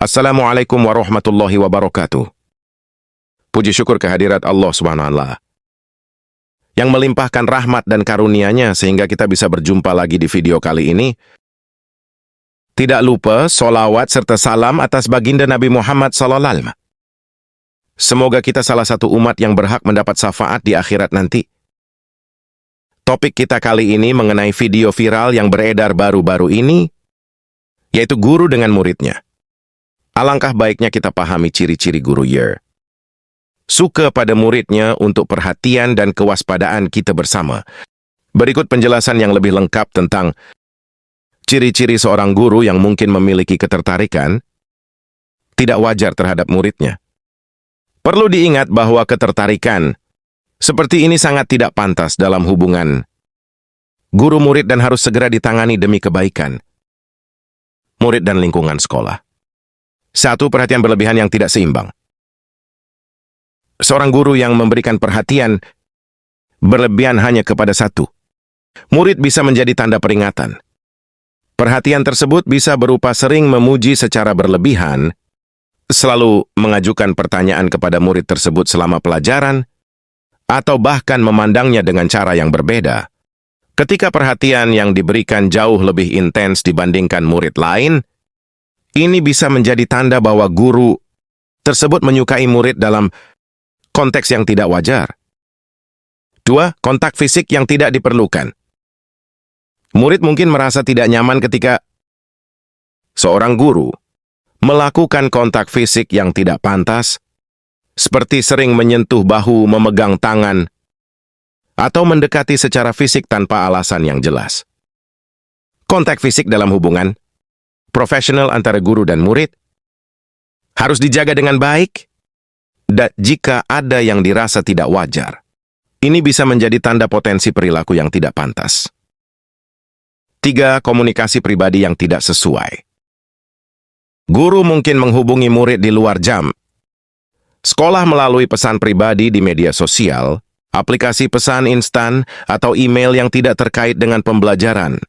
Assalamualaikum warahmatullahi wabarakatuh. Puji syukur kehadirat Allah SWT yang melimpahkan rahmat dan karunia-Nya sehingga kita bisa berjumpa lagi di video kali ini. Tidak lupa solawat serta salam atas baginda Nabi Muhammad SAW. Semoga kita salah satu umat yang berhak mendapat syafaat di akhirat nanti. Topik kita kali ini mengenai video viral yang beredar baru-baru ini, yaitu guru dengan muridnya. Alangkah baiknya kita pahami ciri-ciri guru suka pada muridnya untuk perhatian dan kewaspadaan kita bersama. Berikut penjelasan yang lebih lengkap tentang ciri-ciri seorang guru yang mungkin memiliki ketertarikan tidak wajar terhadap muridnya. Perlu diingat bahwa ketertarikan seperti ini sangat tidak pantas dalam hubungan guru murid dan harus segera ditangani demi kebaikan murid dan lingkungan sekolah. 1. Perhatian berlebihan yang tidak seimbang. Seorang guru yang memberikan perhatian berlebihan hanya kepada satu murid bisa menjadi tanda peringatan. Perhatian tersebut bisa berupa sering memuji secara berlebihan, selalu mengajukan pertanyaan kepada murid tersebut selama pelajaran, atau bahkan memandangnya dengan cara yang berbeda. Ketika perhatian yang diberikan jauh lebih intens dibandingkan murid lain, ini bisa menjadi tanda bahwa guru tersebut menyukai murid dalam konteks yang tidak wajar. 2. Kontak fisik yang tidak diperlukan. Murid mungkin merasa tidak nyaman ketika seorang guru melakukan kontak fisik yang tidak pantas, seperti sering menyentuh bahu, memegang tangan, atau mendekati secara fisik tanpa alasan yang jelas. Kontak fisik dalam hubungan profesional antara guru dan murid harus dijaga dengan baik, dan jika ada yang dirasa tidak wajar, ini bisa menjadi tanda potensi perilaku yang tidak pantas. 3. Komunikasi pribadi yang tidak sesuai. Guru mungkin menghubungi murid di luar jam sekolah melalui pesan pribadi di media sosial, aplikasi pesan instan, atau email yang tidak terkait dengan pembelajaran.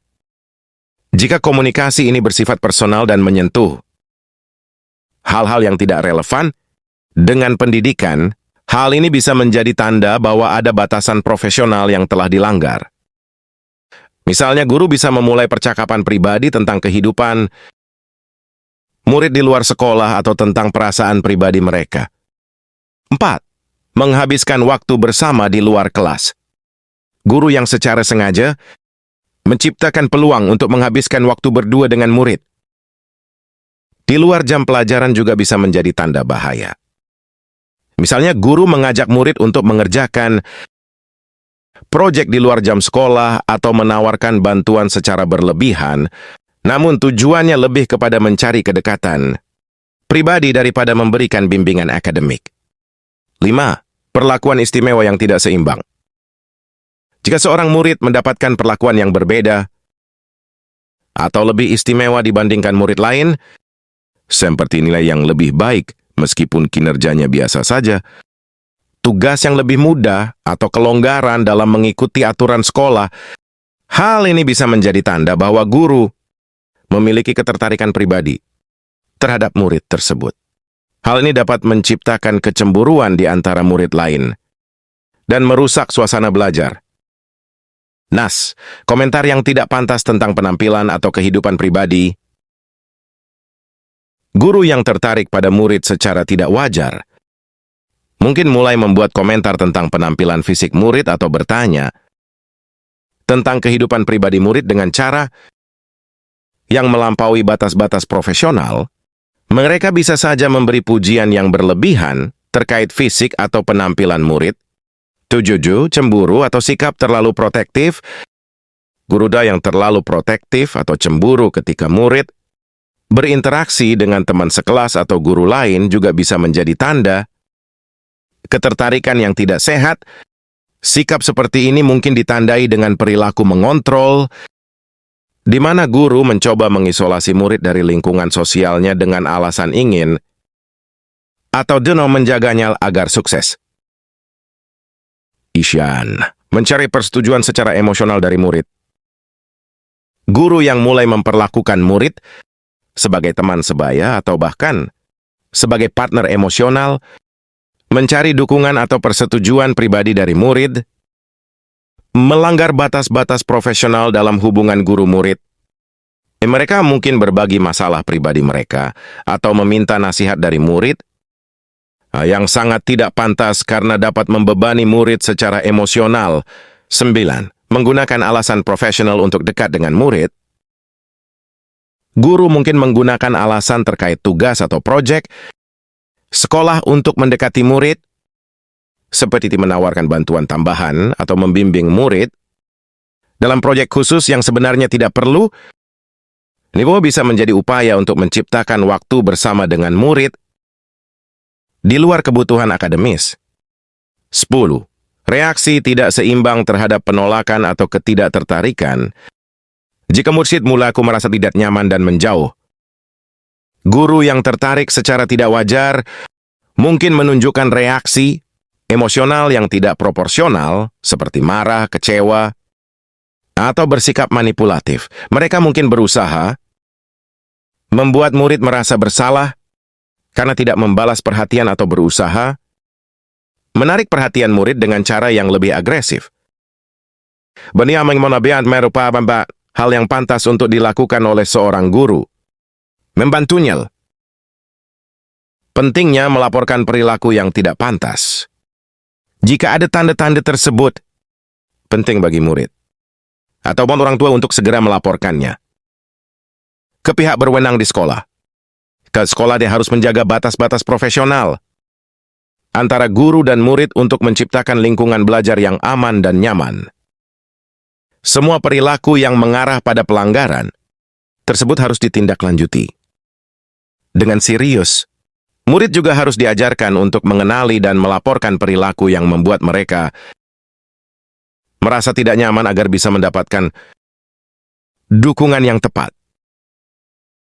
Jika komunikasi ini bersifat personal dan menyentuh hal-hal yang tidak relevan dengan pendidikan, hal ini bisa menjadi tanda bahwa ada batasan profesional yang telah dilanggar. Misalnya, guru bisa memulai percakapan pribadi tentang kehidupan murid di luar sekolah atau tentang perasaan pribadi mereka. 4. Menghabiskan waktu bersama di luar kelas. Guru yang secara sengaja menciptakan peluang untuk menghabiskan waktu berdua dengan murid di luar jam pelajaran juga bisa menjadi tanda bahaya. Misalnya, guru mengajak murid untuk mengerjakan proyek di luar jam sekolah atau menawarkan bantuan secara berlebihan, namun tujuannya lebih kepada mencari kedekatan pribadi daripada memberikan bimbingan akademik. 5. Perlakuan istimewa yang tidak seimbang. Jika seorang murid mendapatkan perlakuan yang berbeda atau lebih istimewa dibandingkan murid lain, seperti nilai yang lebih baik meskipun kinerjanya biasa saja, tugas yang lebih mudah, atau kelonggaran dalam mengikuti aturan sekolah, hal ini bisa menjadi tanda bahwa guru memiliki ketertarikan pribadi terhadap murid tersebut. Hal ini dapat menciptakan kecemburuan di antara murid lain dan merusak suasana belajar. Nas, komentar yang tidak pantas tentang penampilan atau kehidupan pribadi. Guru yang tertarik pada murid secara tidak wajar mungkin mulai membuat komentar tentang penampilan fisik murid atau bertanya tentang kehidupan pribadi murid dengan cara yang melampaui batas-batas profesional. Mereka bisa saja memberi pujian yang berlebihan terkait fisik atau penampilan murid, tujuju, cemburu, atau sikap terlalu protektif. Guru yang terlalu protektif atau cemburu ketika murid berinteraksi dengan teman sekelas atau guru lain juga bisa menjadi tanda ketertarikan yang tidak sehat. Sikap seperti ini mungkin ditandai dengan perilaku mengontrol, di mana guru mencoba mengisolasi murid dari lingkungan sosialnya dengan alasan ingin atau menjaganya agar sukses. Isyan, mencari persetujuan secara emosional dari murid. Guru yang mulai memperlakukan murid sebagai teman sebaya, atau bahkan sebagai partner emosional, mencari dukungan atau persetujuan pribadi dari murid, melanggar batas-batas profesional dalam hubungan guru-murid. Mereka mungkin berbagi masalah pribadi mereka atau meminta nasihat dari murid yang sangat tidak pantas karena dapat membebani murid secara emosional. 9. Menggunakan alasan profesional untuk dekat dengan murid. Guru mungkin menggunakan alasan terkait tugas atau proyek sekolah untuk mendekati murid, seperti menawarkan bantuan tambahan atau membimbing murid dalam proyek khusus yang sebenarnya tidak perlu. Ini bisa menjadi upaya untuk menciptakan waktu bersama dengan murid di luar kebutuhan akademis. 10. Reaksi tidak seimbang terhadap penolakan atau ketidaktertarikan. Jika murid mulai merasa tidak nyaman dan menjauh, guru yang tertarik secara tidak wajar mungkin menunjukkan reaksi emosional yang tidak proporsional, seperti marah, kecewa, atau bersikap manipulatif. Mereka mungkin berusaha membuat murid merasa bersalah karena tidak membalas perhatian atau berusaha menarik perhatian murid dengan cara yang lebih agresif. Merupakan hal yang pantas untuk dilakukan oleh seorang guru. Membantunya. Pentingnya melaporkan perilaku yang tidak pantas. Jika ada tanda-tanda tersebut, penting bagi murid ataupun orang tua untuk segera melaporkannya ke pihak berwenang di sekolah. Sekolah dia harus menjaga batas-batas profesional antara guru dan murid untuk menciptakan lingkungan belajar yang aman dan nyaman. Semua perilaku yang mengarah pada pelanggaran tersebut harus ditindaklanjuti dengan serius. Murid juga harus diajarkan untuk mengenali dan melaporkan perilaku yang membuat mereka merasa tidak nyaman agar bisa mendapatkan dukungan yang tepat.